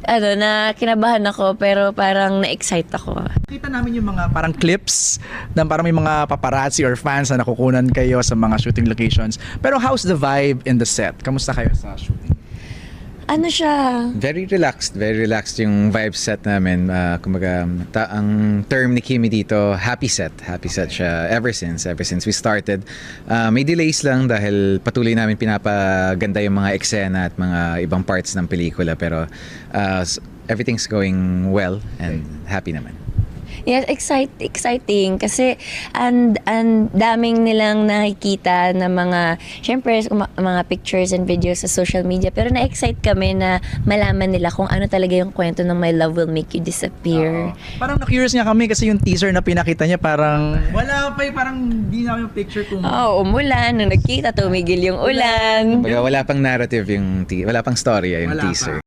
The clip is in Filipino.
medyo na kinabahan ako pero parang na-excite ako. Kita namin yung mga parang clips na parang may mga paparazzi or fans na nakukunan kayo sa mga shooting locations. Pero how's the vibe in the set? Kamusta kayo sa shooting? Ano siya? Very relaxed yung vibe set namin. Kumbaga, ang term ni Kimi dito, happy set siya ever since we started. May delays lang dahil patuloy namin pinapaganda yung mga eksena at mga ibang parts ng pelikula, pero everything's going well and happy naman. Yes, exciting kasi and daming nilang nakikita na mga, syempre mga pictures and videos sa social media, pero na-excite kami na malaman nila kung ano talaga yung kwento ng My Love Will Make You Disappear. Parang na-curious nga kami kasi yung teaser na pinakita niya parang wala pa parang di namin yung picture kung Umulan, nung nagkita tumigil yung ulan. Kumbaga, wala pang narrative wala pang storya yung Wala teaser. pa.